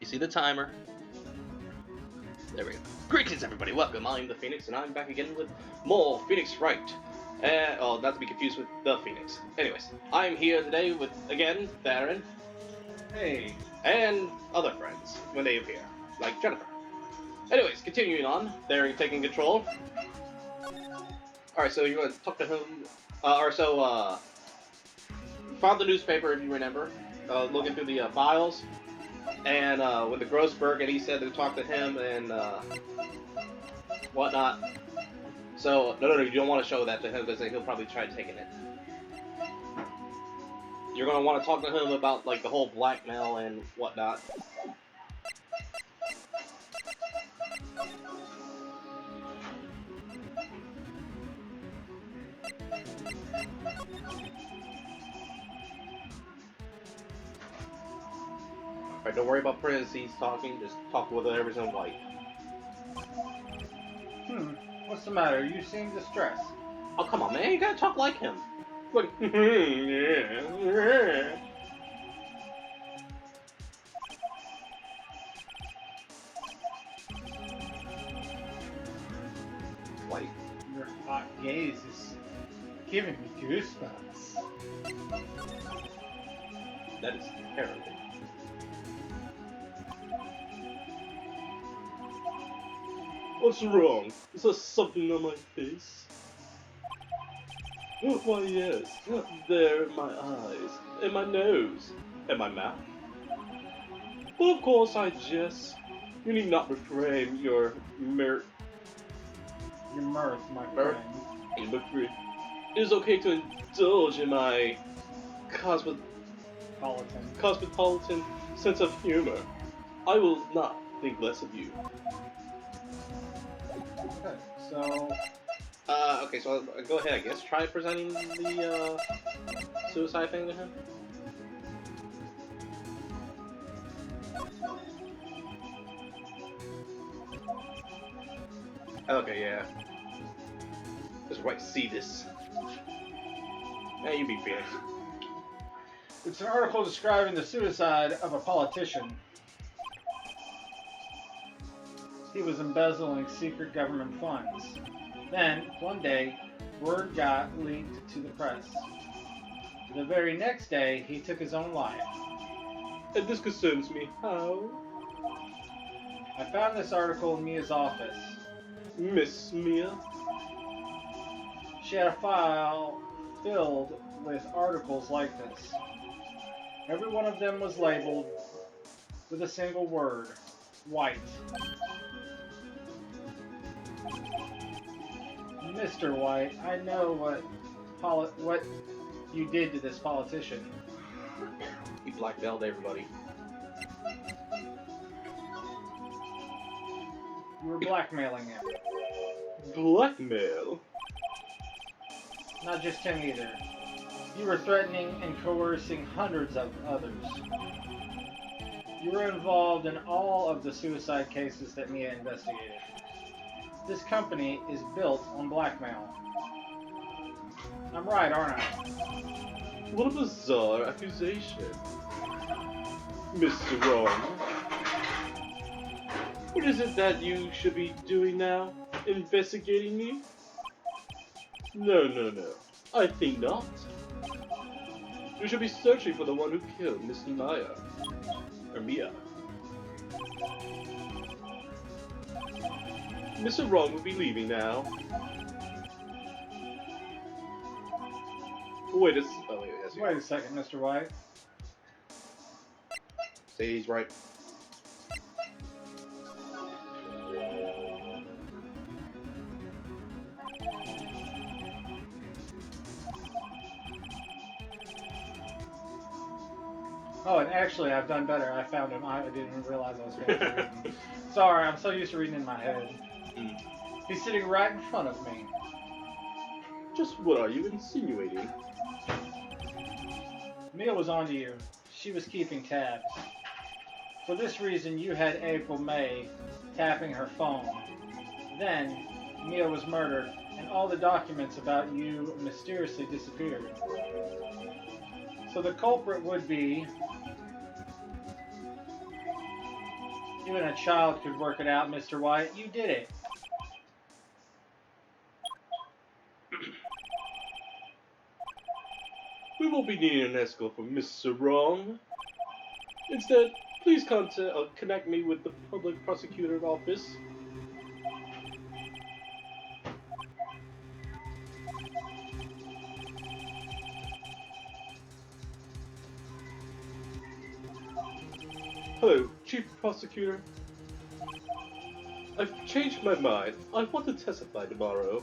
You see the timer? There we go. Greetings, everybody. Welcome. I'm the Phoenix, and I'm back again with more Phoenix Wright. Oh, not to be confused with the Phoenix. Anyways, I'm here today with, again, Theron. Hey. And other friends when they appear, like Jennifer. Anyways, continuing on, they're taking control. Alright, so you want to talk to him, found the newspaper, if you remember, looking through the files, and with the Grossberg, and he said to talk to him and whatnot. So, no, you don't want to show that to him because he'll probably try taking it. You're going to want to talk to him about, like, the whole blackmail and whatnot. Alright, don't worry about Prince, he's talking, just talk with whatever's in white. What's the matter? You seem distressed. Oh, come on, man, you gotta talk like him. Like, yeah. White. Your hot gaze is giving me goosebumps. That is terrible. What's wrong? Is there something on my face? Why, yes. There in my eyes, in my nose, and my mouth. Well, of course, I jest. You need not refrain your Your mirth, my friend. It is okay to indulge in my cosmopolitan sense of humor. I will not think less of you. Okay, so... Okay, so go ahead, I guess. Try presenting the, suicide thing to him. Okay, yeah. Just Wright see this. Yeah, you be Phoenix. It's an article describing the suicide of a politician. He was embezzling secret government funds. Then, one day, word got leaked to the press. The very next day, he took his own life. And this concerns me. How? I found this article in Mia's office. Miss Mia? She had a file filled with articles like this. Every one of them was labeled with a single word, white. Mr. White, I know what you did to this politician. He blackmailed everybody. You were blackmailing him. Blackmail? Not just him either. You were threatening and coercing hundreds of others. You were involved in all of the suicide cases that Mia investigated. This company is built on blackmail. I'm right, aren't I? What a bizarre accusation. Mr. Wrong. What is it that you should be doing now? Investigating me? No. I think not. You should be searching for the one who killed Miss Maya. Or Mia. Mr. Wrong will be leaving now. Wait a second, Mr. White. Say he's right. Oh, and actually, I've done better. I found him. I didn't even realize I was going to read him. Sorry, I'm so used to reading in my head. He's sitting right in front of me. Just what are you insinuating? Mia was onto you. She was keeping tabs. For this reason, you had April May tapping her phone. Then, Mia was murdered, and all the documents about you mysteriously disappeared. So the culprit would be Even a child could work it out, Mr. White. You did it. We won't be needing an escort from Mr. Wrong. Instead, please connect me with the public prosecutor's office. Hello, Chief Prosecutor. I've changed my mind. I want to testify tomorrow.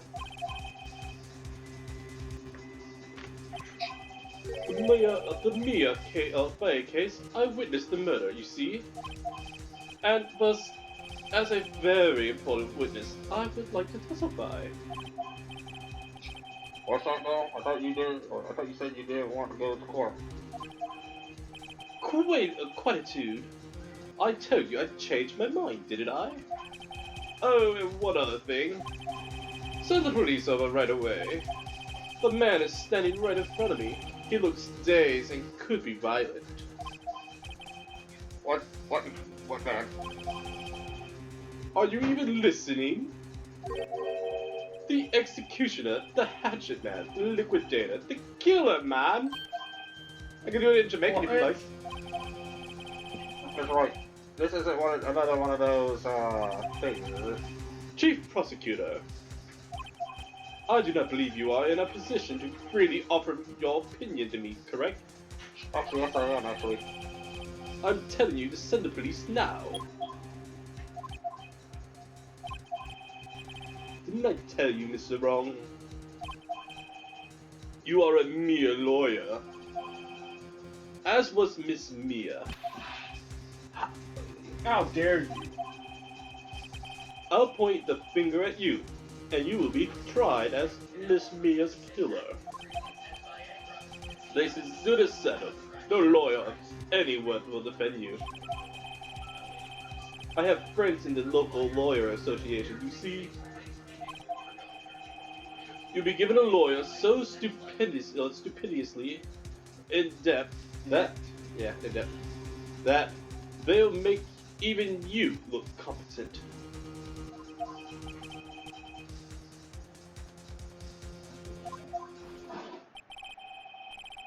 The Mia Faye case, I witnessed the murder, you see. And thus, as a very important witness, I would like to testify. What's up, though? I thought you said you didn't want to go to court. Quietude. I told you I changed my mind, didn't I? Oh, and one other thing. Send the police over right away. The man is standing right in front of me. He looks dazed and could be violent. What man? Are you even listening? The executioner, the hatchet man, the liquidator, the killer, man! I can do it in Jamaican if you like. That's right. This isn't another one of those, things, is it? Chief Prosecutor, I do not believe you are in a position to freely offer your opinion to me, correct? Actually, yes I am, actually. I'm telling you to send the police now. Didn't I tell you, Mr. Wrong? You are a mere lawyer. As was Miss Mia. How dare you? I'll point the finger at you, and you will be tried as Miss Mia's killer. This is Zuda settled. No lawyer of any worth will defend you. I have friends in the local lawyer association, you see. You'll be given a lawyer so stupidiously in-depth that they'll make even you look competent.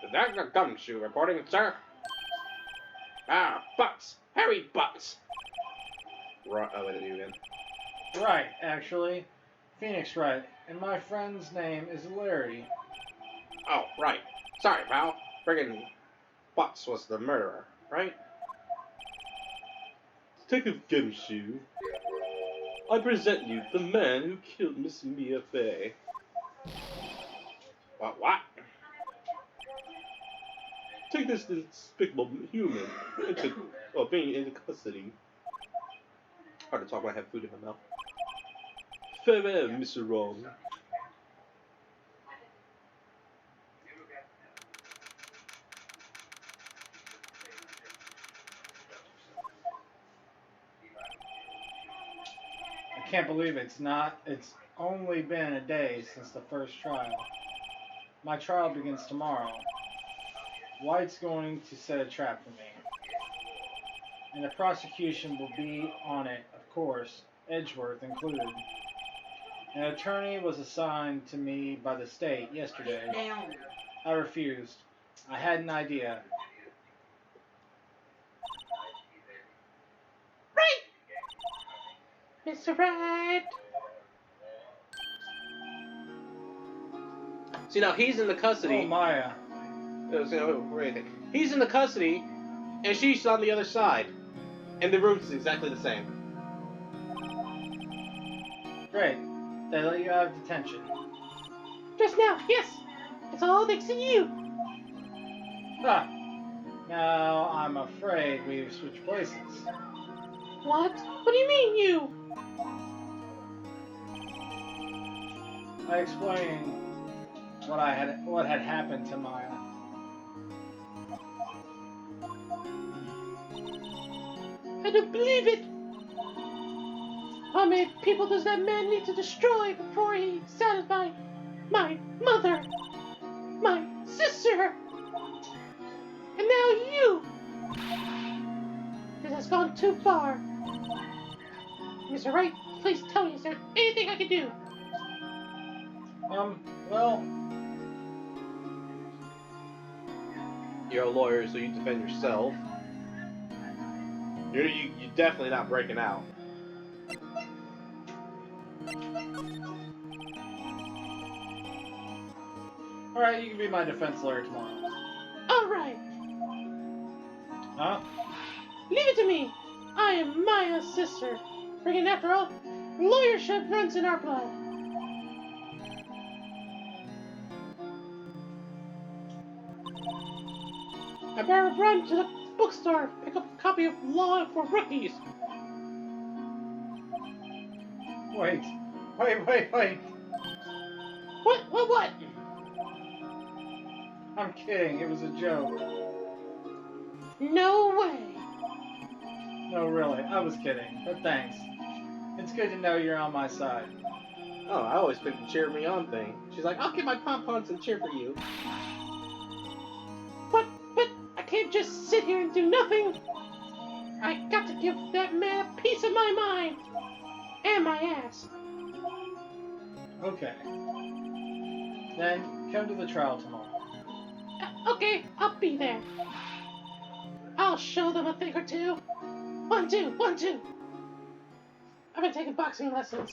The Dagna Gumshoe reporting, sir. Ah, Butts! Harry Butts! Right, I'll let you again. Right, actually. Phoenix Wright. And my friend's name is Larry. Oh, right. Sorry, pal. Friggin' Butts was the murderer, right? Detective Gumshoe, I present you the man who killed Miss Mia Fey. What? Take this despicable human being into custody. Hard to talk when I have food in my mouth. Farewell, Mr. Wrong. I can't believe it's only been a day since the first trial. My trial begins tomorrow. White's going to set a trap for me. And the prosecution will be on it, of course, Edgeworth included. An attorney was assigned to me by the state yesterday. I refused. I had an idea. Mr. Wright! See, now he's in the custody. Oh, Maya. He's in the custody, and she's on the other side. And the room is exactly the same. Great. They let you out of detention. Just now, yes. It's all thanks to you. Ah. Now, I'm afraid we've switched places. What? What do you mean, you? I explained what had happened to Maya. I don't believe it. How many people does that man need to destroy before he satisfies my mother, my sister, and now you? This has gone too far. Mr. Wright, please tell me, is there anything I can do? Well, You're a lawyer, so you defend yourself. You're definitely not breaking out. alright, you can be my defense lawyer tomorrow. Alright, Huh? leave it to me. I am Maya's sister. Freaking after all, lawyership runs in our blood. I better run to the bookstore, pick up a copy of Law for Rookies. Wait. What? I'm kidding, it was a joke. No way. No, really, I was kidding, but thanks. It's good to know you're on my side. Oh, I always pick the cheer me on thing. She's like, I'll get my pom-poms and cheer for you. But I can't just sit here and do nothing. I got to give that man a piece of my mind. And my ass. Okay. Then, come to the trial tomorrow. Okay, I'll be there. I'll show them a thing or two. 1, 2, 1, 2. I've been taking boxing lessons.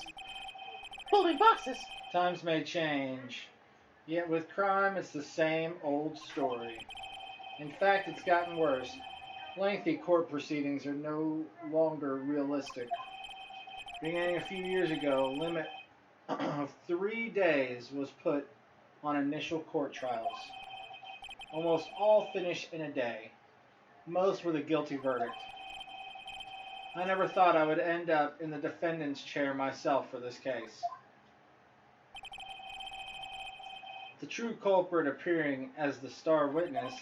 Folding boxes. Times may change, yet with crime it's the same old story. In fact, it's gotten worse. Lengthy court proceedings are no longer realistic. Beginning a few years ago, a limit of 3 days was put on initial court trials. Almost all finished in a day. Most with a guilty verdict. I never thought I would end up in the defendant's chair myself for this case. The true culprit appearing as the star witness.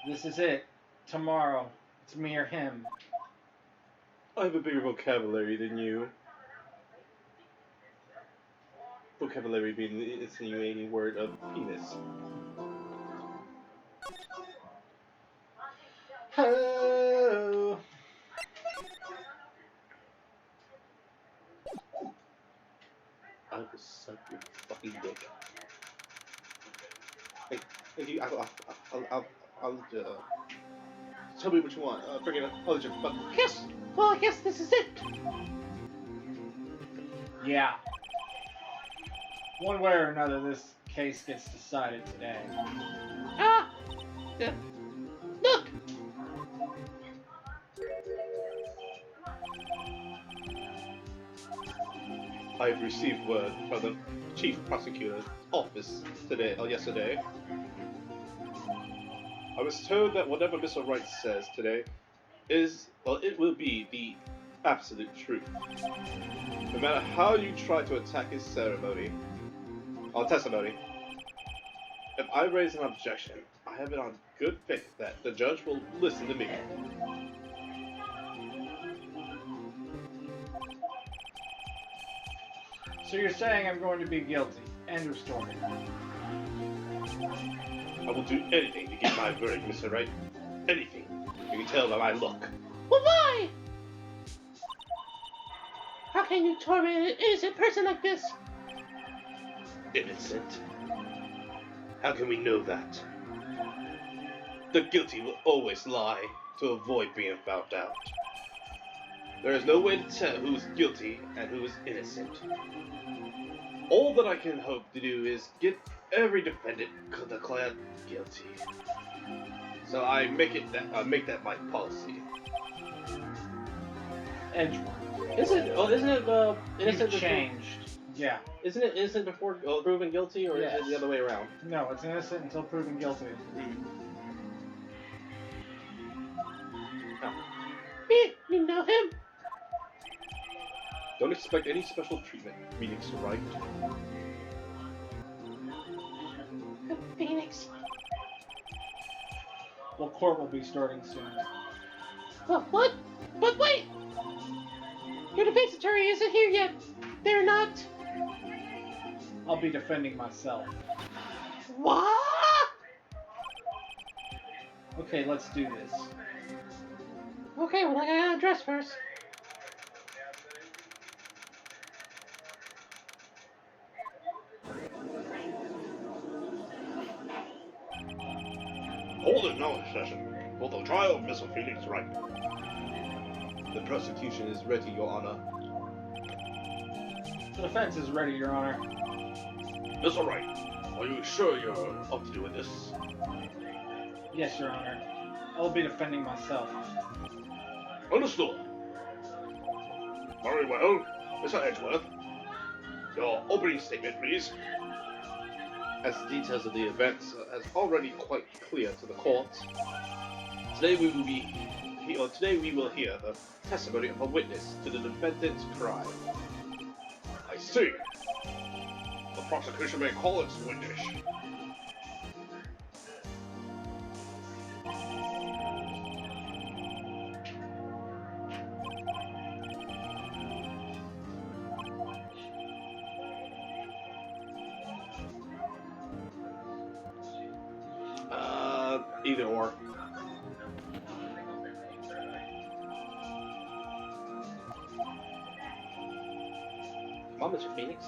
This is it. Tomorrow. It's me or him. I have a bigger vocabulary than you. Vocabulary being the insinuating word of penis. Oh. I will suck your fucking dick. Hey, I'll tell me what you want. Freaking, I'll let you fuck. Yes. Well, I guess this is it. Yeah. One way or another, this case gets decided today. Look. I've received word from the chief prosecutor's office yesterday. I was told that whatever Mr. Wright says today it will be the absolute truth. No matter how you try to attack his testimony, if I raise an objection, I have it on good faith that the judge will listen to me. So you're saying I'm going to be guilty. End of story. I will do anything to get my verdict, Mr. Wright. Anything. You can tell by my look. Well, why? How can you torment an innocent person like this? Innocent? How can we know that? The guilty will always lie to avoid being found out. There is no way to tell who's guilty and who is innocent. All that I can hope to do is get every defendant declared guilty. So I make that my policy. Edgeworth. Isn't it innocent You've before, changed. Yeah. isn't it innocent before proven guilty, or Yes. is it the other way around? No, it's innocent until proven guilty. You know him? Don't expect any special treatment, Phoenix Wright. Phoenix. Well, court will be starting soon. What? But wait! Your defense attorney isn't here yet. They're not. I'll be defending myself. What? Okay, let's do this. Okay, well, I gotta dress first. hold a knowledge session for the trial of Mr. Phoenix Wright. The prosecution is ready, Your Honor. The defense is ready, Your Honor. Mr. Wright, are you sure you're up to doing this? Yes, Your Honor. I'll be defending myself. Understood. Very well. Mr. Edgeworth, your opening statement, please. As the details of the events as already quite clear to the court, today we will hear the testimony of a witness to the defendant's crime. I see. The prosecution may call its witness. Either or. Come on, Mr. Phoenix.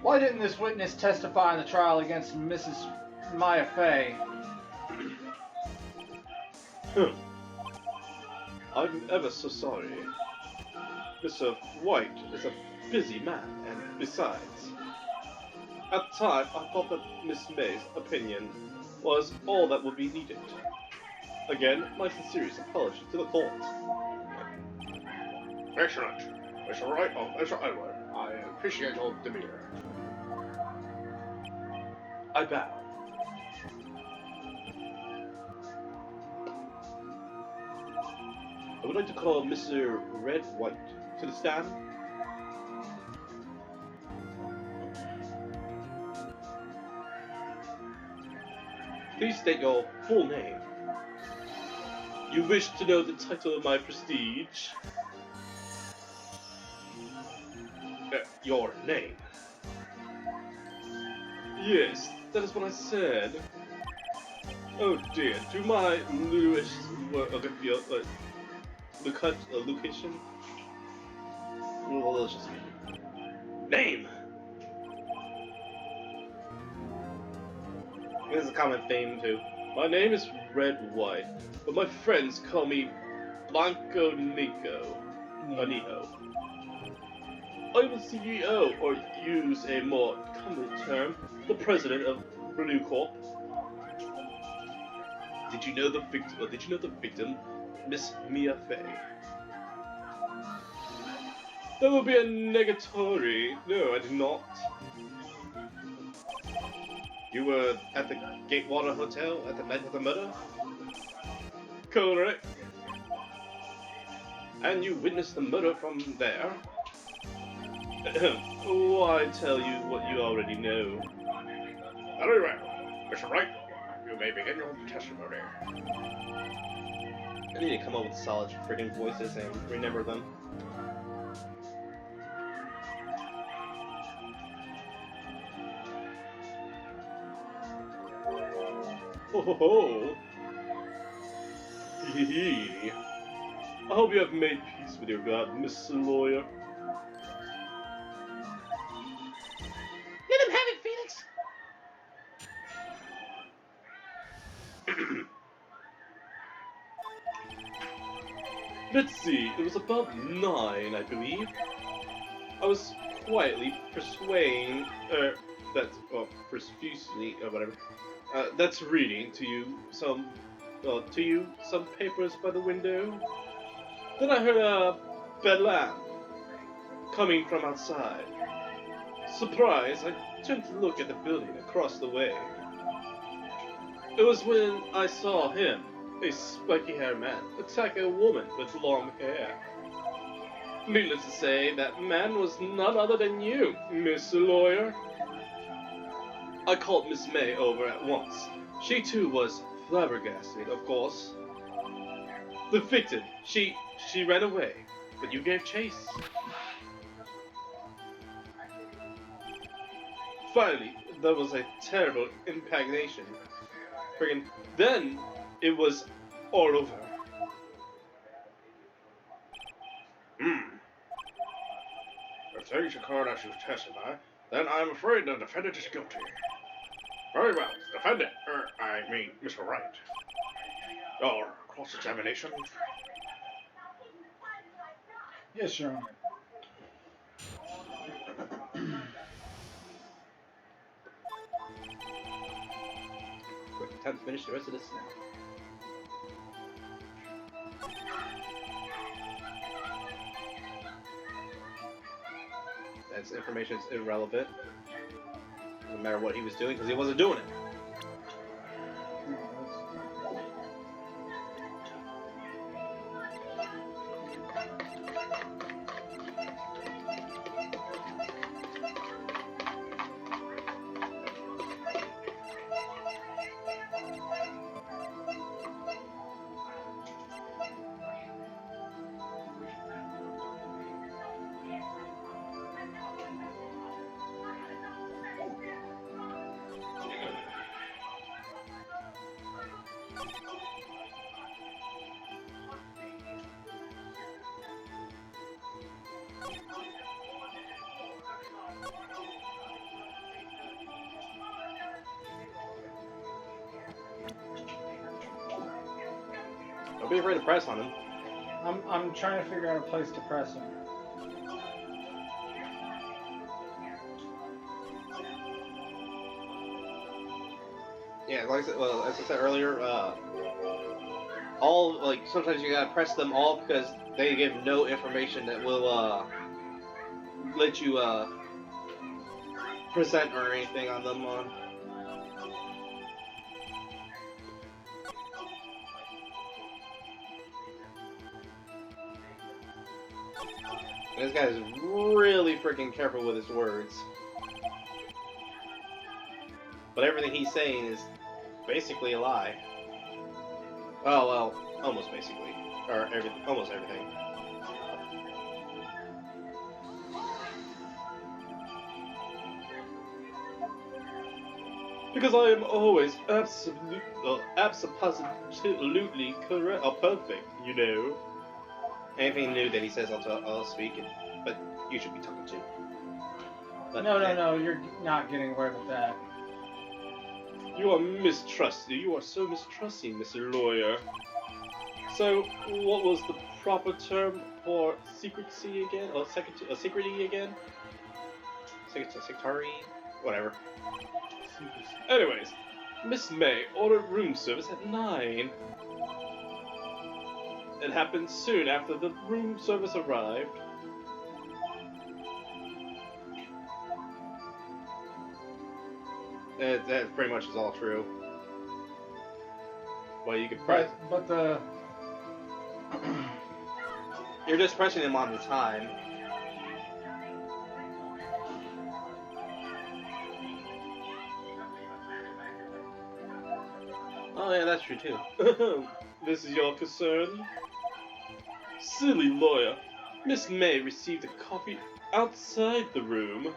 Why didn't this witness testify in the trial against Mrs. Maya Fey? I'm ever so sorry. Mr. White is a busy man, and besides, at the time I thought that Miss May's opinion was all that would be needed. Again, my sincerest apology to the court. Excellent. Mr. Wright, Mr. Edward, I appreciate your demeanor. I bow. I would like to call Mr. Red White to the stand. Please state your full name. You wish to know the title of my prestige? Your name. Yes, that is what I said. Oh dear, do my newest location? Well, let's just Name. This is a common theme too. My name is Red White, but my friends call me Blanco Nico. Niho. I'm the CEO, or use a more common term, the president of Blue Corp. Did you know the victim, Miss Mia Fey? That would be a negatory. No, I did not. You were at the Gatewater Hotel at the night of the murder? Correct. And you witnessed the murder from there? Why tell you what you already know? Very well. Mr. Wright, you may begin your testimony. I need to come up with solid friggin' voices and remember them. Ho ho ho! Hee hee. I hope you have made peace with your god, Mr. Lawyer. Let him have it, Phoenix. Let's see, it was about 9, I believe. I was quietly persuading, profusely, or whatever, that's reading to you some papers by the window. Then I heard a bedlam coming from outside. Surprised, I turned to look at the building across the way. It was when I saw him, a spiky-haired man, attack a woman with long hair. Needless to say, that man was none other than you, Mr. Lawyer. I called Miss May over at once. She too was flabbergasted, of course. The victim, she ran away, but you gave chase. Finally, there was a terrible impregnation. Friggin' then it was all over. If things occurred as you testify, then I'm afraid the defendant is guilty. Very well, defendant. I I mean, Mr. Wright. Your cross-examination? Yes, Your Honor. Quick, time to finish the rest of this now. That's information is irrelevant. Doesn't matter what he was doing because he wasn't doing it. Don't be afraid to press on him. I'm trying to figure out a place to press him. Yeah, like I said, well, as I said earlier, all like sometimes you gotta press them all because they give no information that will let you present or anything on them on. This guy's really freaking careful with his words. But everything he's saying is basically a lie. Oh, well, almost basically. Or almost everything. Because I am always absolutely correct, or perfect, you know. Anything new that he says, I'll speak it. But you should be talking to. But, No, you're not getting away with that. You are mistrusting. You are so mistrusting, Mr. Lawyer. So, what was the proper term for secrecy again? Or secrecy again? Secretary? Whatever. Anyways, Miss May ordered room service at 9. It happened soon after the room service arrived. That pretty much is all true. Well, you could press. But the You're just pressing him on the time. Oh yeah, that's true too. This is your concern? Silly lawyer. Miss May received a copy outside the room.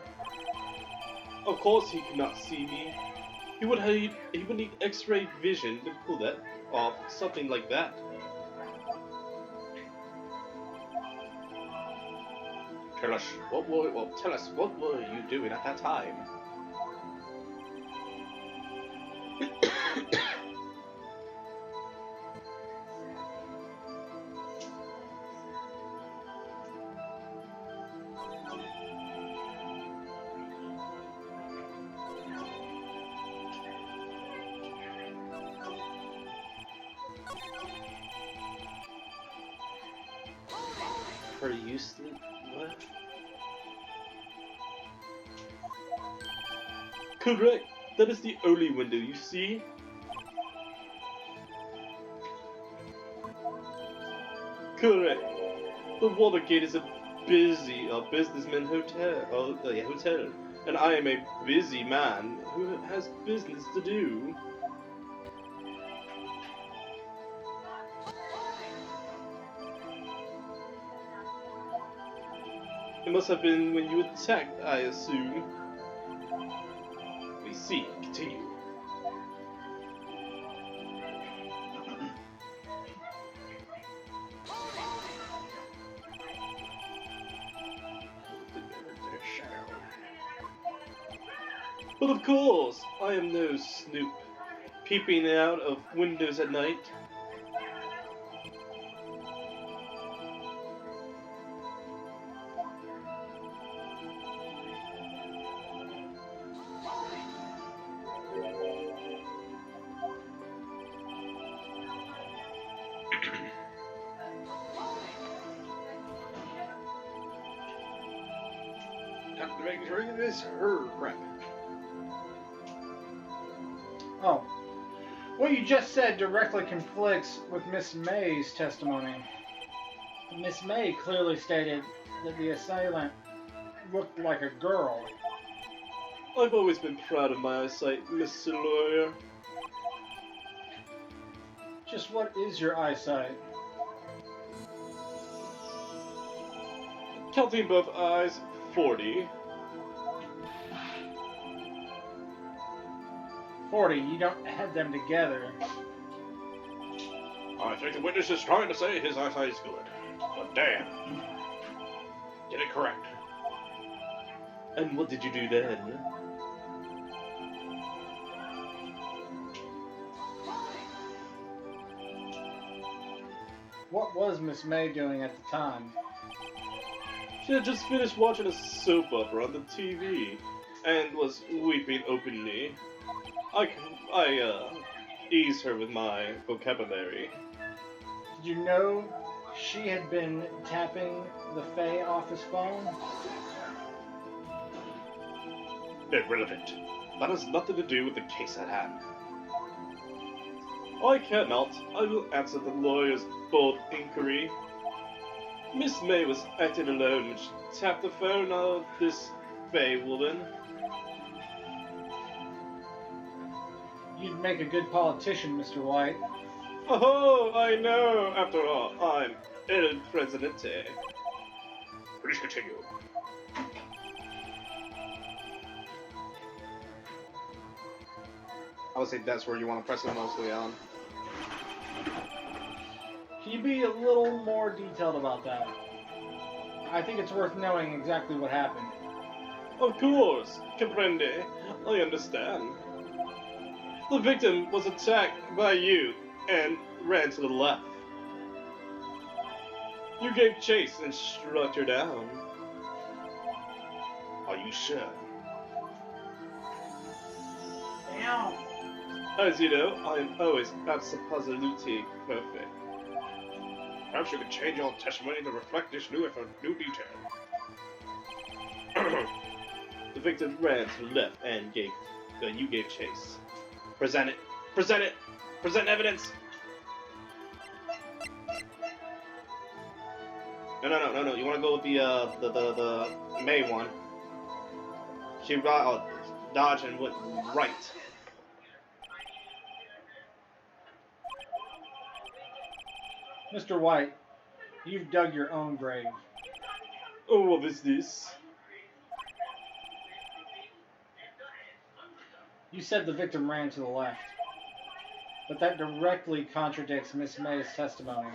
Of course he could not see me. He would need X-ray vision to pull that off, something like that. Tell us what were you doing at that time? Are you sleep? What? Correct. That is the only window you see. Correct. The Watergate is a businessman hotel. Hotel. And I am a busy man who has business to do. It must have been when you attacked, I assume. We see. Continue. But of course, I am no snoop. peeping out of windows at night. Have to make sure it is her crap. Oh. What you just said directly conflicts with Miss May's testimony. Miss May clearly stated that the assailant looked like a girl. I've always been proud of my eyesight, Mr. Lawyer. Just what is your eyesight? Counting both eyes, 40. 40, you don't add them together. I think the witness is trying to say his eyesight is good. But damn. Get it correct. And what did you do then? What was Miss May doing at the time? She had just finished watching a soap opera on the TV and was weeping openly. I eased her with my vocabulary. Did you know she had been tapping the Faye office phone? Irrelevant. That has nothing to do with the case at hand. I cannot. I will answer the lawyer's bold inquiry. Miss May was acting alone when she tapped the phone of this Faye woman. You'd make a good politician, Mr. White. Oh, I know. After all, I'm El Presidente. Please continue. I would say that's where you want to press it mostly on. Can you be a little more detailed about that? I think it's worth knowing exactly what happened. Of course, comprende. I understand. The victim was attacked by you and ran to the left. You gave chase and struck her down. Are you sure? Ow! As you know, I am always absolutely perfect. Perhaps you could change your testimony to reflect this new detail. The victim ran to the left and you gave chase. Present it. Present it. Present evidence. No. You want to go with the May one. She dodged and went right. Mr. White, you've dug your own grave. Oh, what is this? You said the victim ran to the left, but that directly contradicts Miss May's testimony.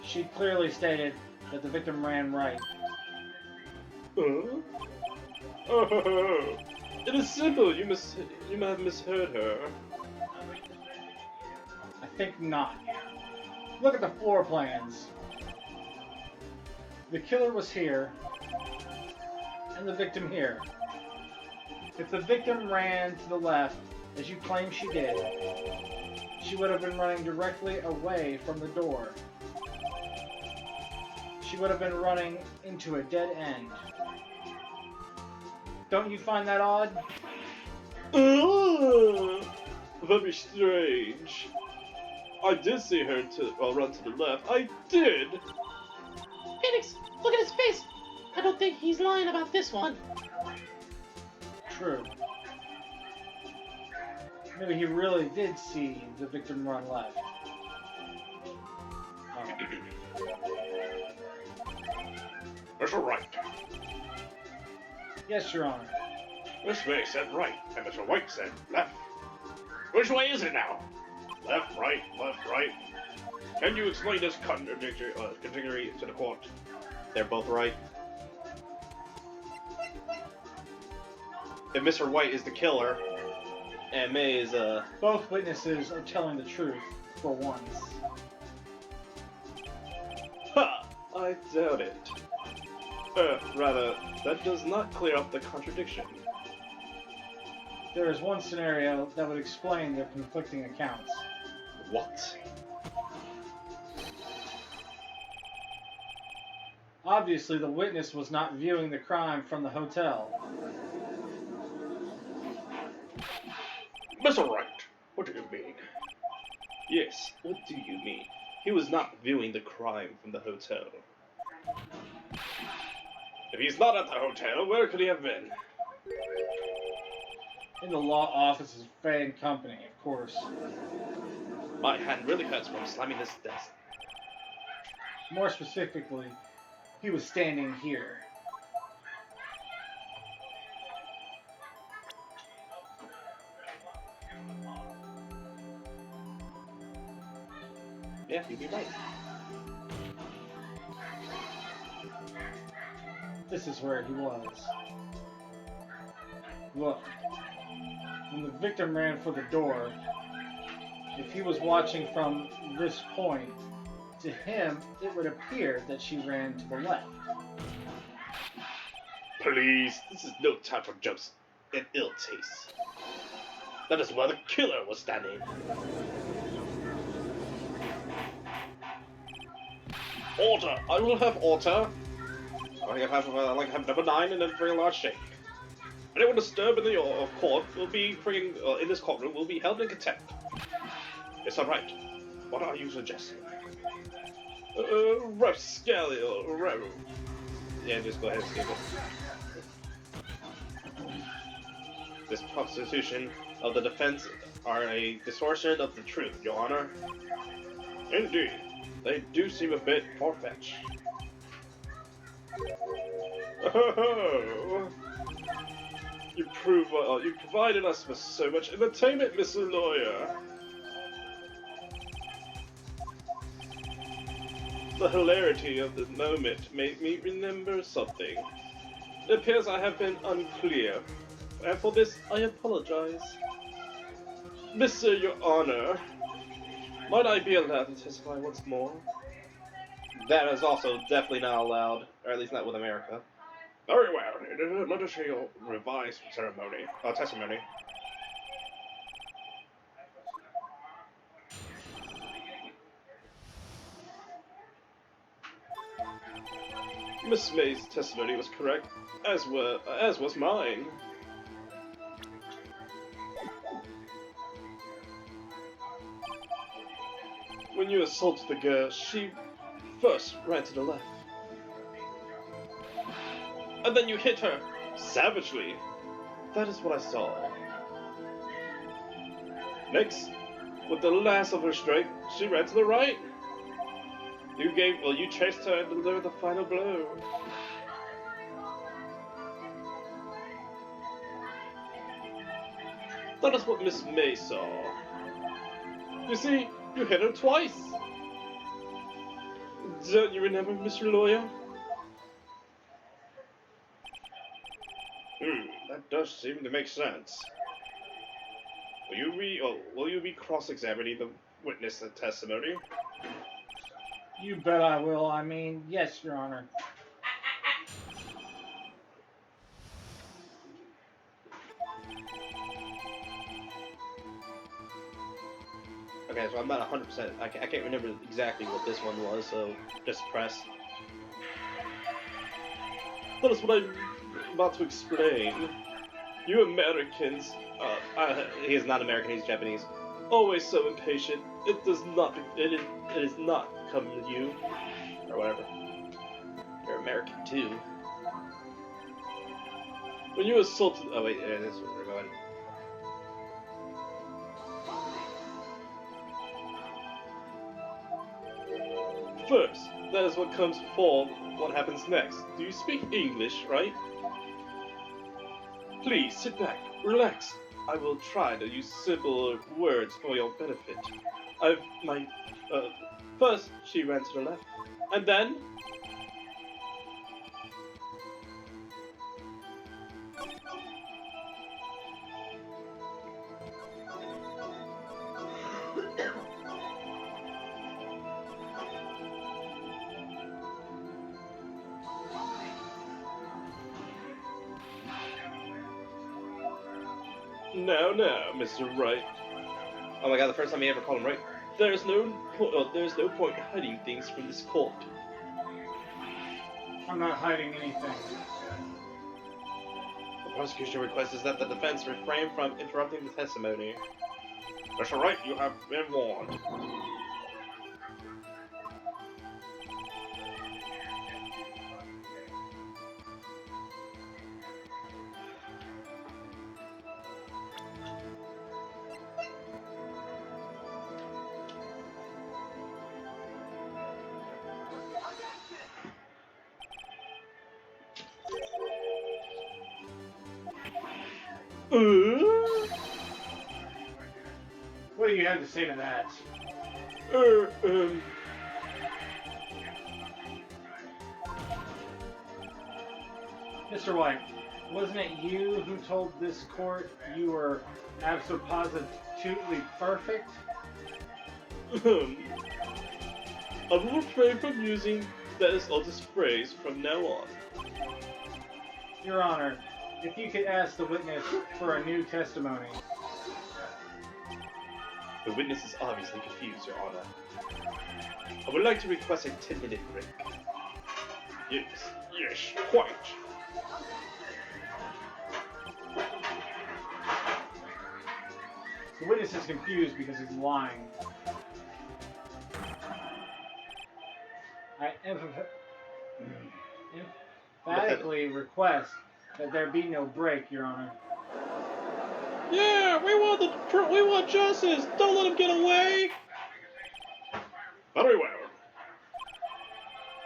She clearly stated that the victim ran right. Oh, it is simple. You might have misheard her. I think not. Look at the floor plans. The killer was here, and the victim here. If the victim ran to the left, as you claim she did, she would have been running directly away from the door. She would have been running into a dead end. Don't you find that odd? Very strange. I did see her run to the left. I did. Phoenix, look at his face. I don't think he's lying about this one. True. Maybe he really did see the victim run left. Mr. Wright. Yes, Your Honor. Miss May said right, and Mr. White said left. Which way is it now? Left, right, left, right. Can you explain this contradictory to the court? They're both right. If Mr. White is the killer, And May is, Both witnesses are telling the truth for once. Ha! I doubt it. Rather, that does not clear up the contradiction. There is one scenario that would explain their conflicting accounts. What? Obviously, the witness was not viewing the crime from the hotel. Mr. Wright, what do you mean? Yes, what do you mean? He was not viewing the crime from the hotel. If he's not at the hotel, where could he have been? In the law office's fan company, of course. My hand really hurts from slamming this desk. More specifically, he was standing here. Yeah, you'd be right. This is where he was. Look, when the victim ran for the door, if he was watching from this point, to him it would appear that she ran to the left. Please, this is no time for jokes and ill taste. That is where the killer was standing. Order! I will have order! I like to have number 9 and then bring a large shake. Anyone disturbed in the court will be in this courtroom will be held in contempt. It's alright. What are you suggesting? Rapscallion, yeah, just go ahead and skip it. This prostitution of the defense are a distortion of the truth, Your Honor. Indeed, they do seem a bit far-fetched. Oh, you provided us with so much entertainment, Mr. Lawyer. The hilarity of the moment made me remember something. It appears I have been unclear, and for this I apologize. Mr. Your Honor, might I be allowed to testify once more? That is also definitely not allowed, or at least not with America. Very well. Let us hear your revised testimony. Miss May's testimony was correct, as was mine. When you assaulted the girl, she first ran to the left. And then you hit her, savagely. That is what I saw. Next, with the last of her strike, she ran to the right. You chased her and delivered the final blow. That is what Miss May saw. You see, you hit her twice. Don't you remember, Mr. Lawyer? That does seem to make sense. Will you be cross-examining the witness testimony? You bet I will. I mean, yes, Your Honor. Okay, so I'm not 100%. I can't remember exactly what this one was, so just press. That is what I'm about to explain. You Americans, he is not American, he's Japanese. Always so impatient. It is not coming to you, or whatever. You're American too. When you assaulted, oh wait, this is where we're going. First, that is what comes before what happens next. Do you speak English, right? Please, sit back, relax. I will try to use simple words for your benefit. First, she ran to the left. And then... Now, Mr. Wright. Oh my god, the first time he ever called him Wright. There's no point hiding things from this court. I'm not hiding anything. The prosecution requests that the defense refrain from interrupting the testimony. Mr. Wright, you have been warned. What do you have to say to that? Mr. White, wasn't it you who told this court you were absolutely perfect? I will refrain from using that oldest phrase from now on. Your Honor, if you could ask the witness for a new testimony. The witness is obviously confused, Your Honor. I would like to request a 10-minute break. Yes, quite. The witness is confused because he's lying. I emphatically request that there be no break, Your Honor. Yeah, we want justice. Don't let him get away. Very well.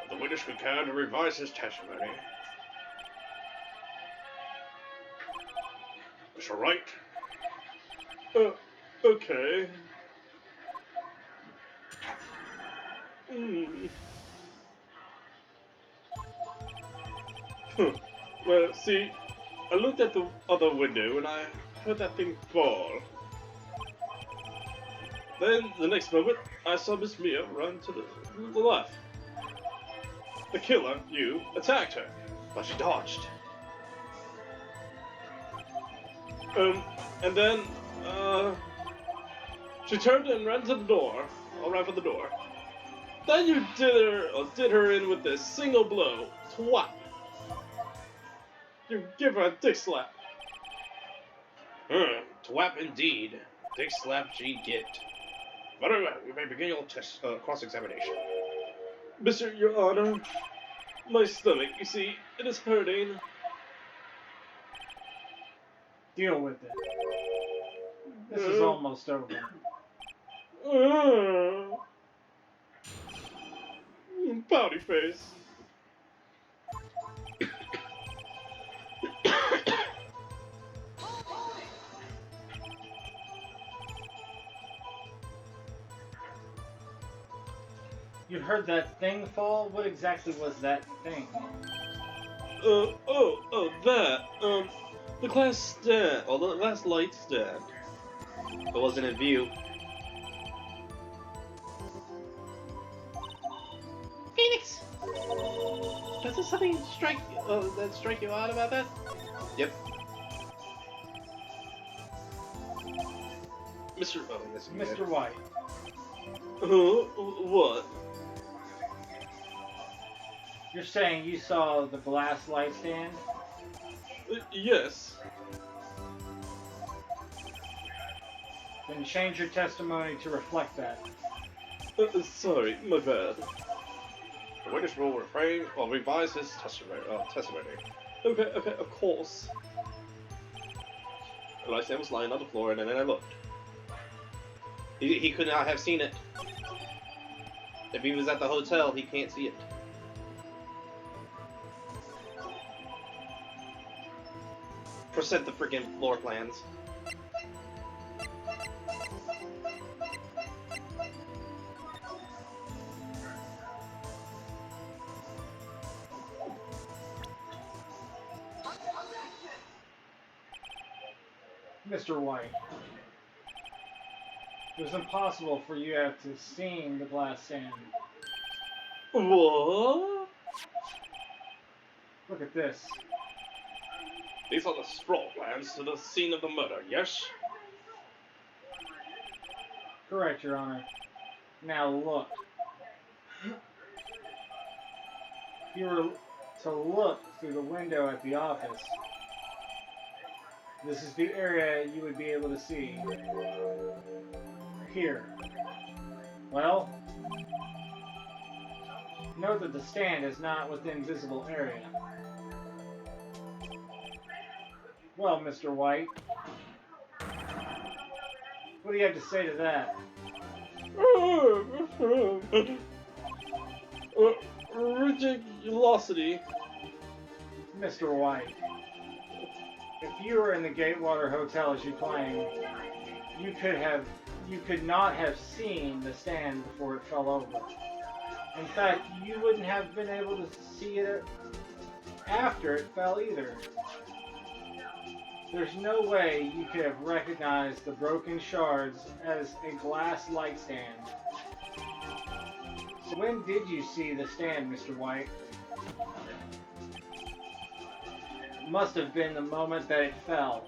The witness concurred to revise his testimony. Mr. Wright? Okay. Well, see, I looked at the other window and I heard that thing fall. Then, the next moment, I saw Miss Mia run to the left. The killer, you, attacked her, but she dodged. And then, she turned and ran to the door, or ran for the door. Then you did her in with this single blow, twat. You give her a dick slap. Twap indeed. Dick slap she get. Very well, you may begin your cross-examination. Mr. Your Honor, my stomach, you see, it is hurting. Deal with it. This is almost over. Pouty face. You heard that thing fall? What exactly was that thing? That. The glass stand, or the glass light stand. It wasn't in view. Phoenix! Does there something strike you out about that? Yep. Mr. White. What? You're saying you saw the glass light stand? Yes. Then change your testimony to reflect that. Sorry, my bad. The witness will refrain or revise his testimony. Okay, of course. The light stand was lying on the floor, and then I looked. He could not have seen it. If he was at the hotel, he can't see it. Present the freaking floor plans. Mr. White. It was impossible for you to have seen the glass stand. What? Look at this. These are the sprawl plans to the scene of the murder, yes? Correct, Your Honor. Now look. If you were to look through the window at the office, this is the area you would be able to see. Here. Well, note that the stand is not within visible area. Well, Mr. White, what do you have to say to that? Ridiculosity. Mr. White, if you were in the Gatewater Hotel as you claim, you could not have seen the stand before it fell over. In fact, you wouldn't have been able to see it after it fell either. There's no way you could have recognized the broken shards as a glass light stand. So when did you see the stand, Mr. White? It must have been the moment that it fell.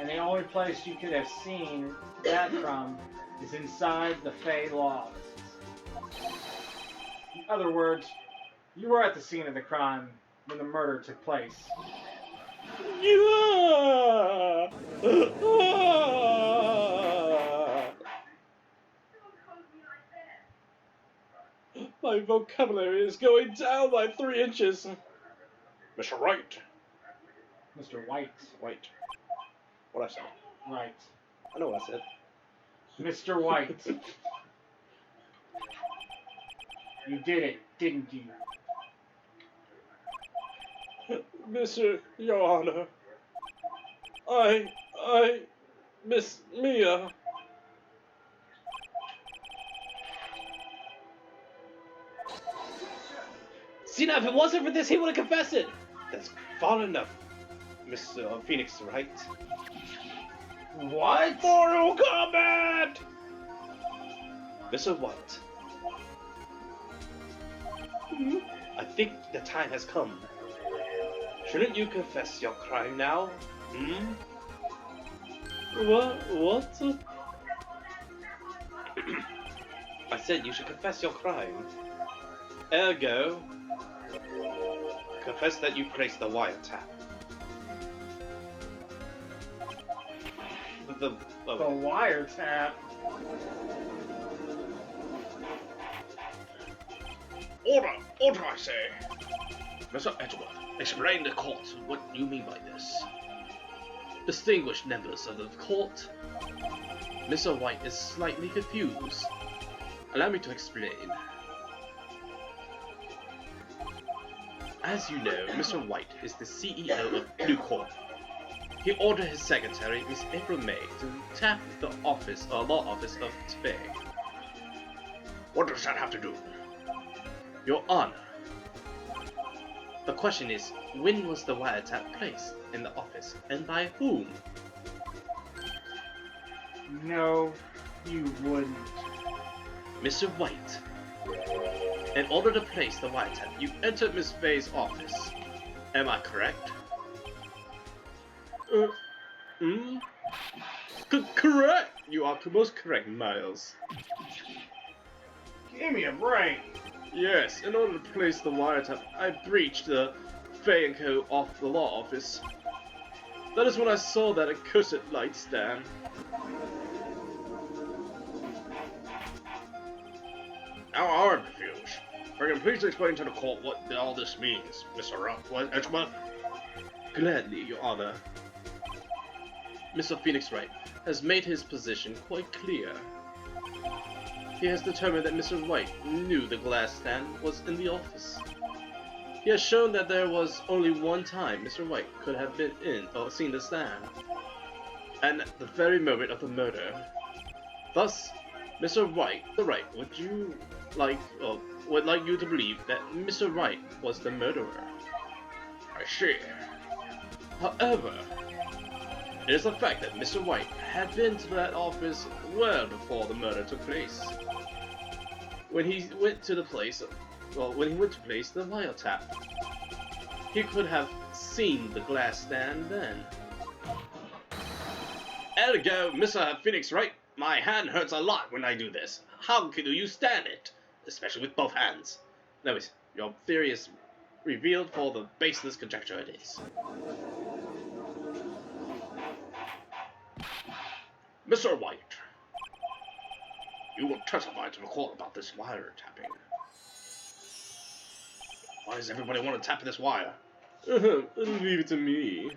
And the only place you could have seen that from is inside the Fey Law Offices. In other words, you were at the scene of the crime when the murder took place. Yeah! My vocabulary is going down by 3 inches. Mr. Wright. Mr. White. White. What I said? Right. I know what I said. Mr. White. You did it, didn't you? Mr. Your Honor, Miss Mia. See now, if it wasn't for this, he would have confessed it. That's far enough, Mr. Phoenix, right? What? Mortal Kombat! Mr. White. I think the time has come. Shouldn't you confess your crime now? What? I said you should confess your crime. Ergo, confess that you placed the wiretap. The wiretap? Order, I say. Mr. Edgeworth, explain to the court what you mean by this. Distinguished members of the court, Mr. White is slightly confused. Allow me to explain. As you know, Mr. White is the CEO of Blue Corp. He ordered his secretary, Miss April May, to tap the law office of Tibet. What does that have to do? Your Honor, the question is, when was the wiretap placed in the office, and by whom? No, you wouldn't. Mr. White, in order to place the wiretap, you entered Miss Faye's office. Am I correct? Correct! You are most correct, Miles. Give me a break. Yes, in order to place the wiretap, I breached the Fay & Co. off the law office. That is when I saw that accursed light stand. Now I'm confused. Can you please explain to the court what all this means, Mr. Edgeworth? Gladly, Your Honor. Mr. Phoenix Wright has made his position quite clear. He has determined that Mr. White knew the glass stand was in the office. He has shown that there was only one time Mr. White could have been in or seen the stand, and at the very moment of the murder. Thus, Mr. Wright, would like you to believe that Mr. Wright was the murderer. I see. However, it is a fact that Mr. White had been to that office well before the murder took place. When he went to place the wiretap, he could have seen the glass stand then. Ergo, Mr. Phoenix Wright, my hand hurts a lot when I do this. How do you stand it? Especially with both hands. Anyways, your theory is revealed for the baseless conjecture it is. Mr. White, you will testify to the court about this wiretapping. Why does everybody want to tap this wire? Leave it to me.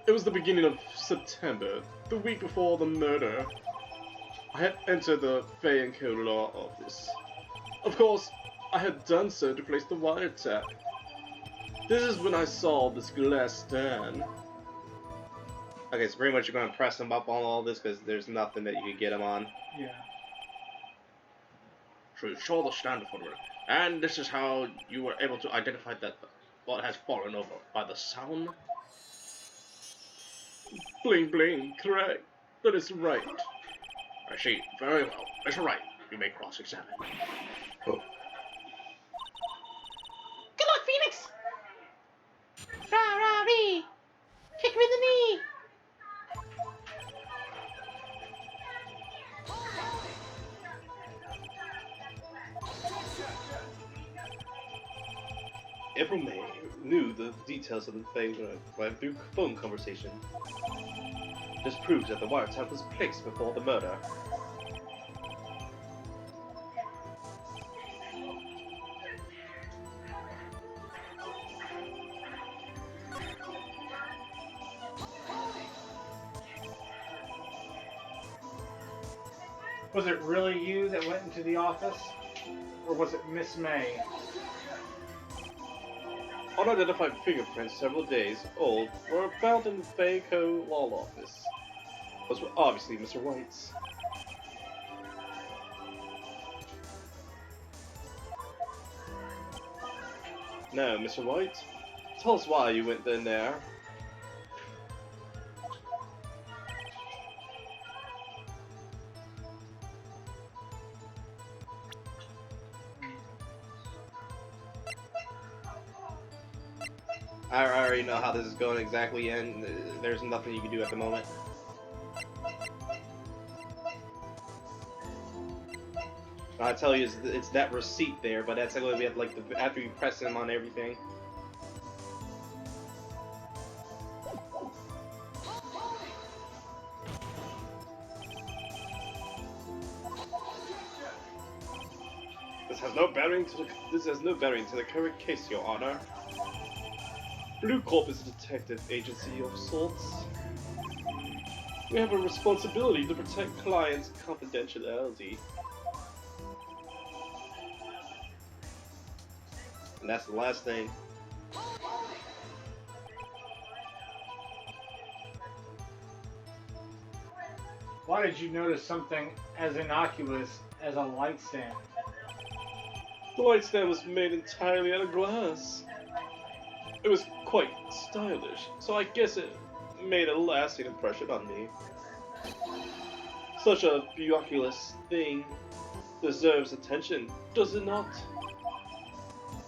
It was the beginning of September, the week before the murder. I had entered the Fay & Co. law office. Of course, I had done so to place the wiretap. This is when I saw this glass stand. Okay, so pretty much you're going to press him up on all this because there's nothing that you can get him on. Yeah. So you saw the stand for me, and this is how you were able to identify that what has fallen over by the sound? Bling bling, correct. That is right. I see. Very well. Mr. Wright, you may cross-examine. Oh. Good luck, Phoenix! Rah-rah-ree! Kick me in the knee! April May knew the details of the thing through phone conversation. This proves that the wiretap was placed before the murder. Was it really you that went into the office? Or was it Miss May? Unidentified fingerprints several days old were found in the Fayco law office. Those were obviously Mr. Wright's. Now, Mr. Wright, tell us why you went in there. I already know how this is going exactly, and there's nothing you can do at the moment. I tell you, it's that receipt there, but that's going to be like after you press him on everything. This has no bearing to the current case, Your Honor. Blue Corp is a detective agency of sorts. We have a responsibility to protect clients' confidentiality. And that's the last thing. Why did you notice something as innocuous as a light stand? The light stand was made entirely out of glass. It was quite stylish, so I guess it made a lasting impression on me. Such a bucolic thing deserves attention, does it not?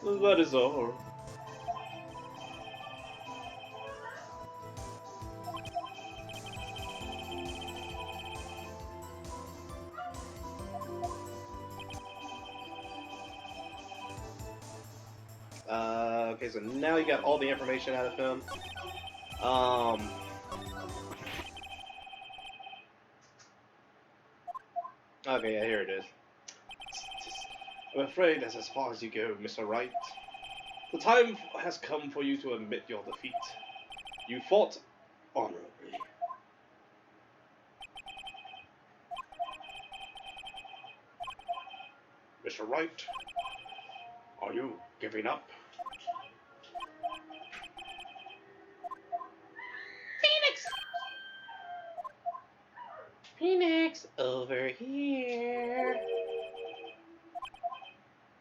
That is all. Okay, so now you got all the information out of him. Okay, yeah, here it is. I'm afraid that's as far as you go, Mr. Wright. The time has come for you to admit your defeat. You fought honorably. Mr. Wright, are you giving up? Phoenix, over here.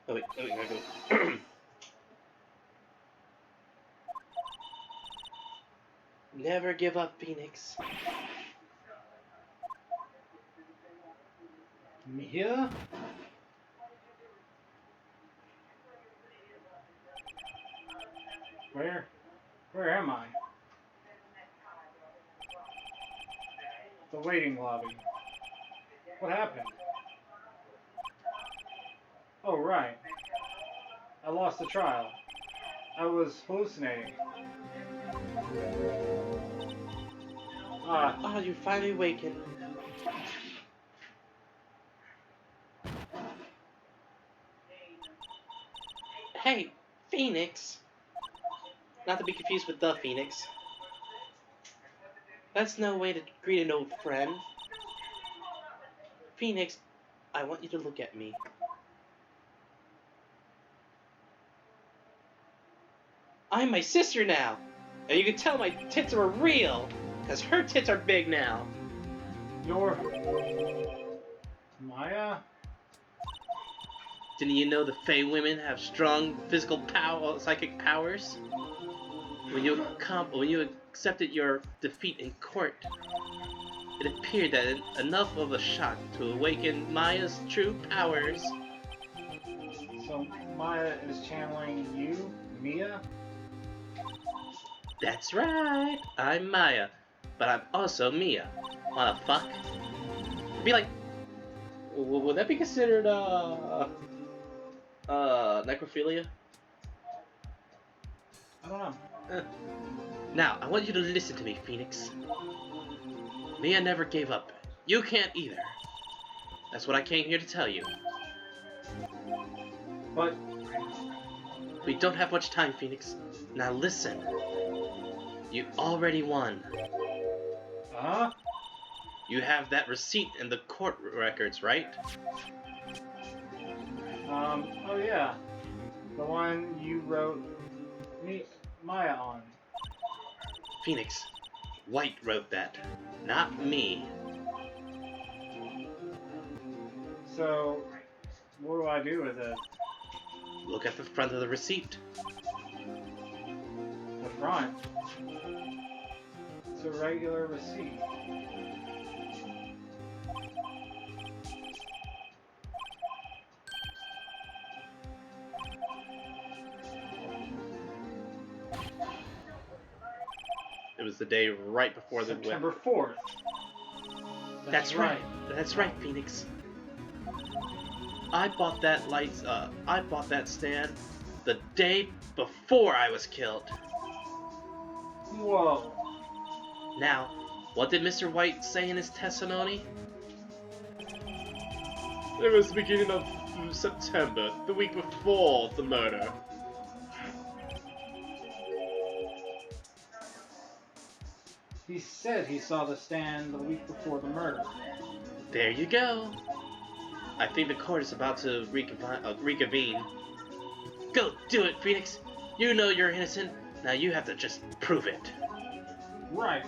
Oh wait, I go. Never give up, Phoenix. Mia? Where am I? The waiting lobby. What happened? Oh, right. I lost the trial. I was hallucinating. Ah, Ah, you finally awakened. Hey, Phoenix. Not to be confused with the Phoenix. That's no way to greet an old friend. Phoenix, I want you to look at me. I'm my sister now! And you can tell my tits are real! Because her tits are big now! you're... Maya? Didn't you know the Fey women have strong physical power, psychic powers? When you accepted your defeat in court, it appeared that enough of a shock to awaken Maya's true powers. So Maya is channeling you, Mia? That's right, I'm Maya, but I'm also Mia. Wanna fuck? Be like, would that be considered necrophilia? I don't know. Now, I want you to listen to me, Phoenix. Mia never gave up. You can't either. That's what I came here to tell you. But We don't have much time, Phoenix. Now listen. You already won. You have that receipt in the court records, right? Oh yeah. The one you wrote Maya on. Phoenix, White wrote that, not me. So, what do I do with it? Look at the front of the receipt. The front. It's a regular receipt. It was the day right before the September 4th. That's right. That's right, Phoenix. I bought that stand the day before I was killed. Whoa. Now, what did Mr. White say in his testimony? It was the beginning of September, the week before the murder. He said he saw the stand the week before the murder. There you go. I think the court is about to reconvene. Go do it, Phoenix. You know you're innocent. Now you have to just prove it. Right.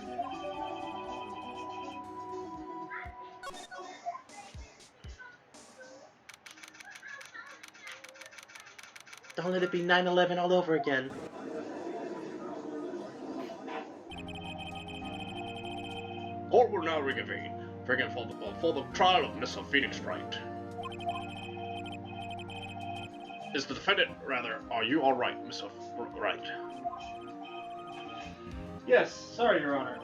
Don't let it be 9/11 all over again. Court will now reconvene, bringing for the trial of Mr. Phoenix Wright. Is the defendant, rather, are you all right, Mr. Wright? Yes, sorry, Your Honor.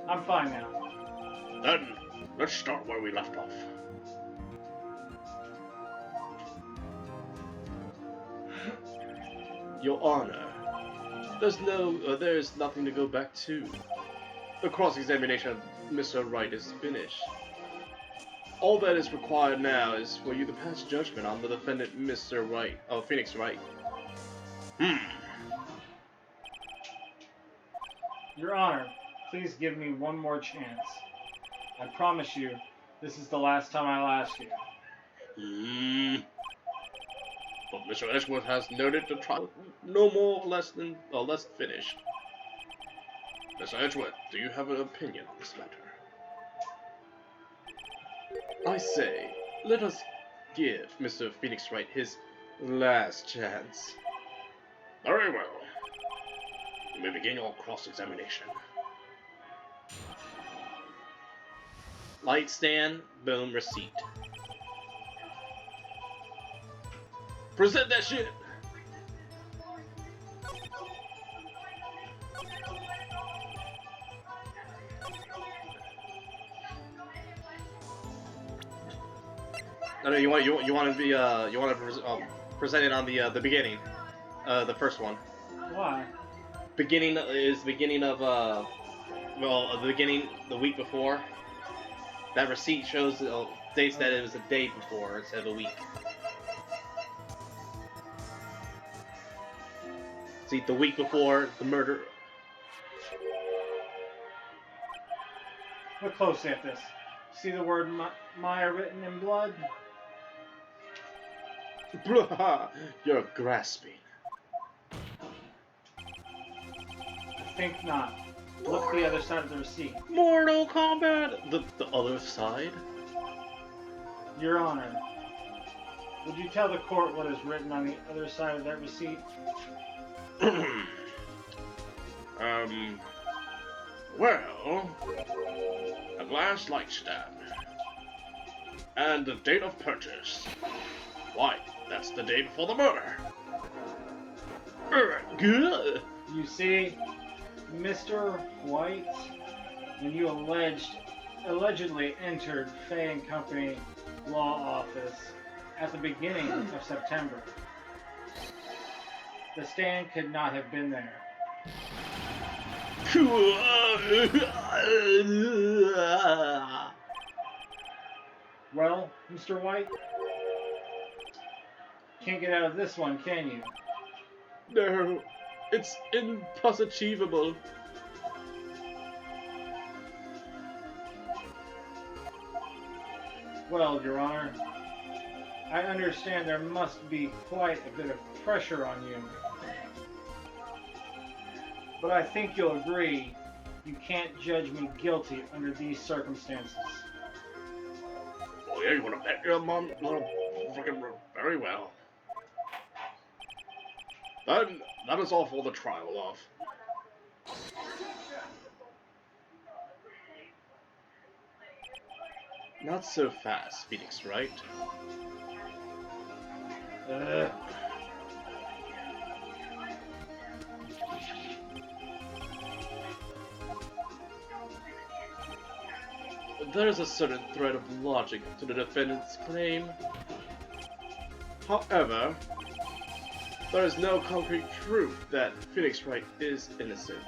I'm fine now. Then, let's start where we left off. Your Honor, there's nothing to go back to. The cross-examination of Mr. Wright is finished. All that is required now is for you to pass judgment on the defendant, Mr. Wright, Phoenix Wright. Your Honor, please give me one more chance. I promise you, this is the last time I'll ask you. But Mr. Edgeworth has noted the trial no more or less finished. Mr. Edgeworth, do you have an opinion on this matter? I say, let us give Mr. Phoenix Wright his last chance. Very well. You may begin your cross-examination. Light stand, boom, receipt. Present that shit! No, you want to be you want to present it on the beginning, the first one. Why? Beginning is beginning of well, the beginning the week before. That receipt shows dates that it was a day before instead of a week. See, the week before the murder. Look closely at this. See the word Maya written in blood? You're grasping. I think not. Look the other side of the receipt. Mortal Kombat. The other side. Your Honor, would you tell the court what is written on the other side of that receipt? Well, a glass light stand. And the date of purchase. Why, that's the day before the murder. Good. You see, Mr. White, when you allegedly entered Fay & Company law office at the beginning of September, the stand could not have been there. Well, Mr. White, can't get out of this one, can you? No, it's impossible. Well, Your Honor, I understand there must be quite a bit of pressure on you. But I think you'll agree you can't judge me guilty under these circumstances. Oh yeah, you wanna bet your mom? Freaking very well. Then, that is all for the trial of. Not so fast, Phoenix, Wright? There is a certain thread of logic to the defendant's claim. However, there is no concrete proof that Phoenix Wright is innocent.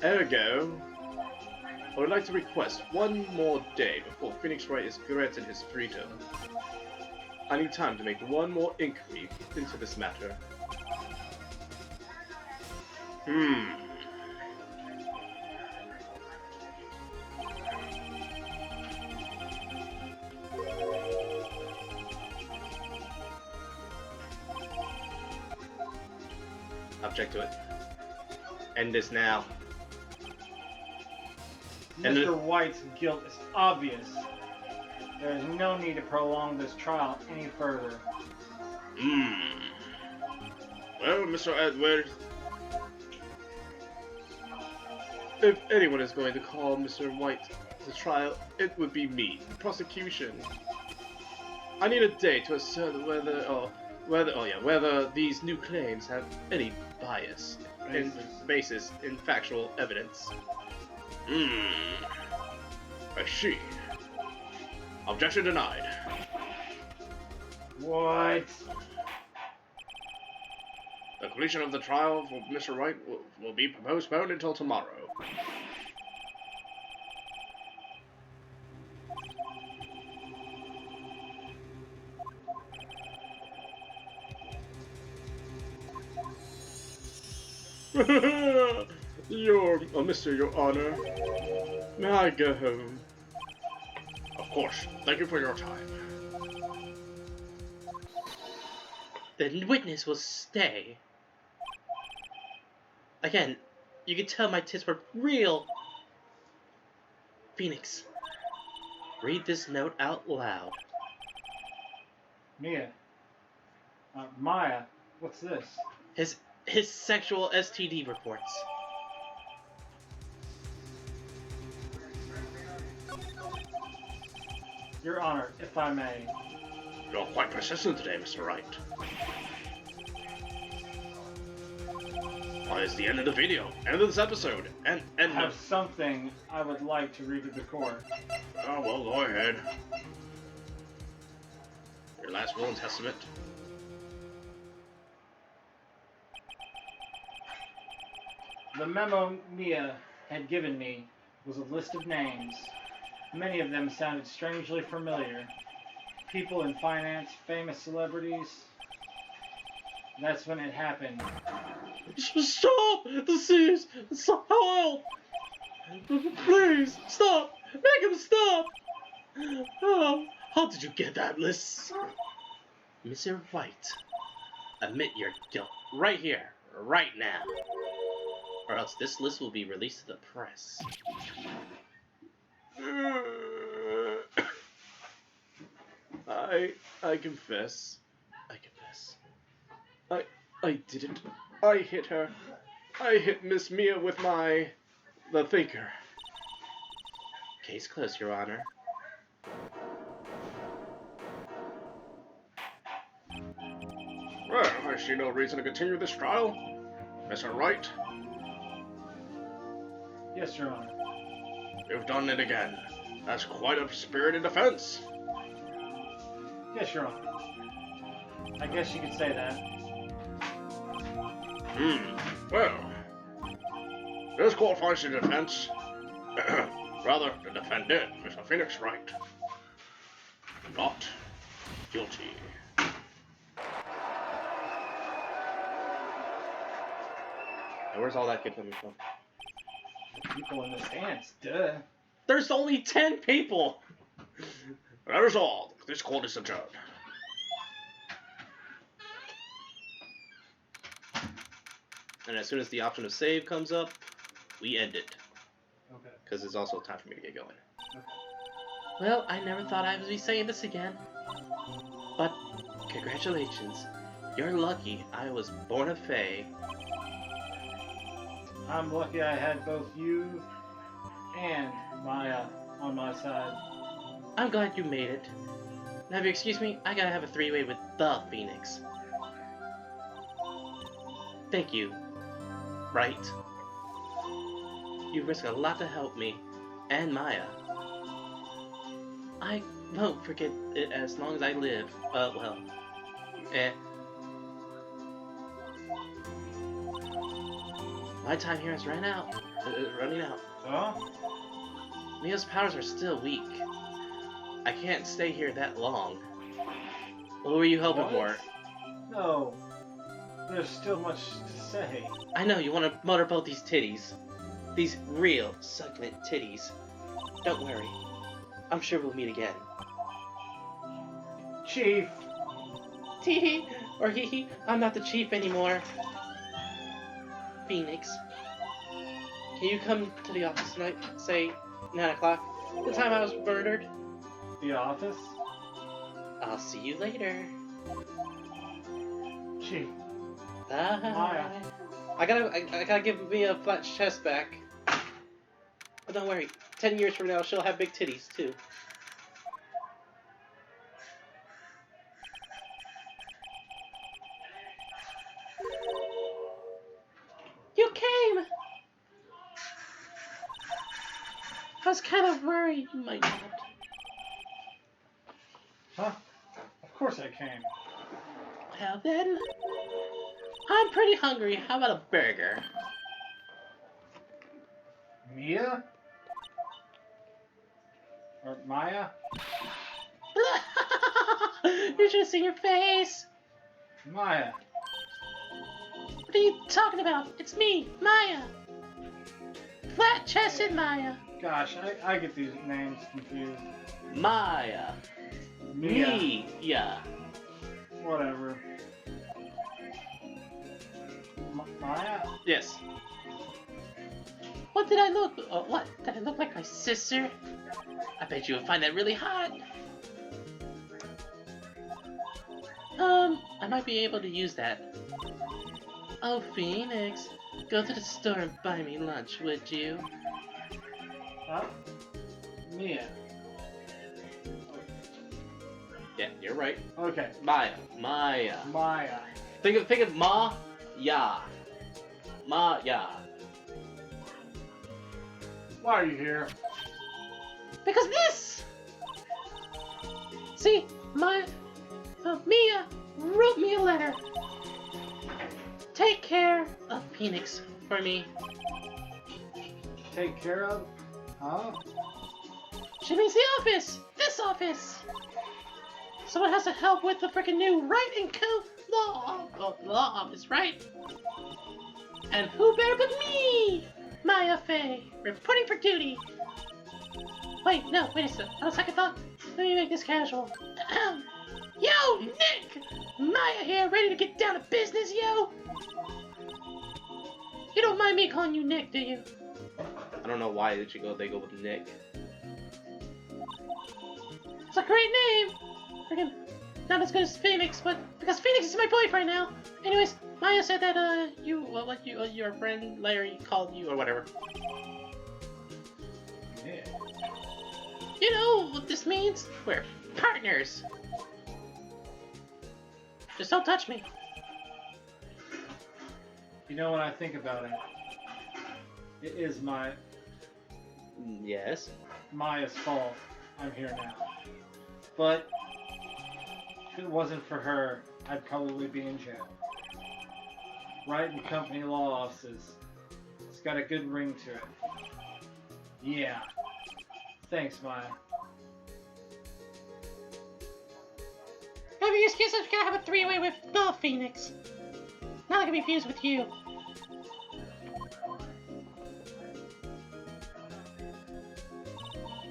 Ergo, I would like to request one more day before Phoenix Wright is granted his freedom. I need time to make one more inquiry into this matter. Object to it. End this now. Mr. White's guilt is obvious. There is no need to prolong this trial any further. Well, Mr. Edward, If anyone is going to call Mr. White to trial, it would be me, the prosecution. I need a day to assert whether these new claims have any basis in factual evidence. I see. Objection denied. What? The completion of the trial for Mr. Wright will be postponed until tomorrow. Your Honor, may I go home? Of course. Thank you for your time. The witness will stay. Again, you can tell my tits were real. Phoenix, read this note out loud. Maya, what's this? His sexual STD reports. Your Honor, if I may. You're quite persistent today, Mr. Wright. Well, it's the end of the video. End of this episode. I have something I would like to read to the court. Oh, well, go ahead. Your last will and testament. The memo Mia had given me was a list of names. Many of them sounded strangely familiar. People in finance, famous celebrities. That's when it happened. Stop! The seas! Help! Please, stop! Make him stop! Oh, how did you get that list? Mr. White, admit your guilt right here, right now. Or else this list will be released to the press. I confess. I did it. I hit her. I hit Miss Mia with the thinker. Case closed, Your Honor. Well, I see no reason to continue this trial. Mr. Wright, Yes, Your Honor. you've done it again. That's quite a spirited defense. Yes, Your Honor. I guess you could say that. Well, this court finds the defense, rather, the defendant, Mr. Phoenix Wright, not guilty. And where's all that kid coming from? People in the stands, duh. There's only 10 people! That is all. This court is adjourned. And as soon as the option of save comes up, we end it. Okay. Because it's also time for me to get going. Okay. Well, I never thought I would be saying this again. But, congratulations. You're lucky I was born a fae. I'm lucky I had both you and Maya on my side. I'm glad you made it. Now, if you excuse me, I gotta have a three-way with the Phoenix. Thank you, Wright. You risk a lot to help me, and Maya. I won't forget it as long as I live. Well, my time here is running out. Huh? Mia's powers are still weak. I can't stay here that long. What were you hoping for? No. There's still much to say. I know you want to motorboat these titties. These real, succulent titties. Don't worry. I'm sure we'll meet again. Chief! Tee or hee hee, I'm not the chief anymore. Phoenix. Can you come to the office tonight? Say 9 o'clock. The time I was murdered. The office? I'll see you later. Chief. Bye. Maya. I gotta give Mia a flat chest back. But don't worry, 10 years from now she'll have big titties too. You came! I was kind of worried you might not. Huh? Of course I came. Well then, I'm pretty hungry. How about a burger? Mia? Or Maya? You should have seen your face. Maya. What are you talking about? It's me, Maya. Flat-chested Maya. Gosh, I get these names confused. Maya. Mia. Yeah. Whatever. Maya? Yes. What did I look? What? Did I look like my sister? I bet you would find that really hot. I might be able to use that. Oh, Phoenix, go to the store and buy me lunch, would you? Huh? Mia. Yeah, you're right. Okay. Maya. Maya. Think of Ma, Ya. Ma, Ya. Why are you here? Because this! See, Mia wrote me a letter. Take care of Phoenix for me. Take care of? Huh? She means the office! This office! Someone has to help with the freaking new Wright and Co. law office, right? And who better but me? Maya Fey, reporting for duty. Wait a second. On a second thought, let me make this casual. Yo, Nick! Maya here, ready to get down to business, yo! You don't mind me calling you Nick, do you? I don't know why they go with Nick. It's a great name! Freaking not as good as Phoenix, but because Phoenix is my boyfriend now. Anyways, Maya said that your friend Larry called you or whatever. Yeah. You know what this means? We're partners. Just don't touch me. You know, when I think about it, it is Yes. Maya's fault I'm here now. But if it wasn't for her, I'd probably be in jail. Wright and Company law offices. It's got a good ring to it. Yeah. Thanks, Maya. Maybe excuse us gonna have a three-way with the Phoenix. Not gonna be fused with you.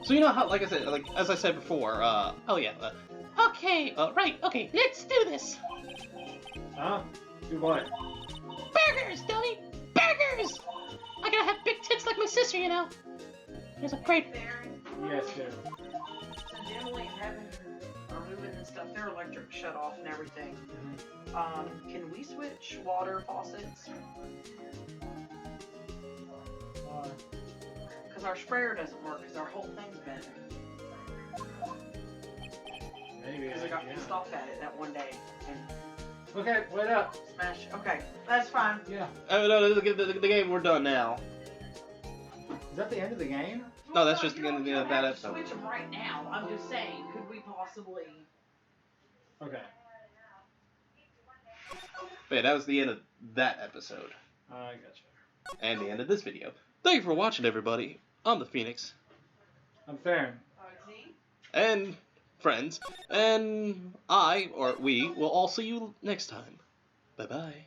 So you know how, like I said, as I said before, Okay, right, okay, let's do this. Huh? Do what? Burgers, dummy! Burgers! I gotta have big tits like my sister, you know. There's a great... Baron, Yes, sir. since Emily and Heaven are moving and stuff, their electric shut off and everything. Can we switch water faucets? Because our sprayer doesn't work, because our whole thing's bent. Maybe. Because I got pissed off at it that one day and Okay, wait up. smashed. Okay, that's fine. Yeah. Oh no, the game, we're done now. Is that the end of the game? No, that's just You the end don't- of you don't that have to episode. switch them right now. I'm just saying, could we possibly? Okay. But yeah, that was the end of that episode. I gotcha. And the end of this video. Thank you for watching, everybody. I'm the Phoenix. I'm Farron. And friends. And we will all see you next time. Bye-bye.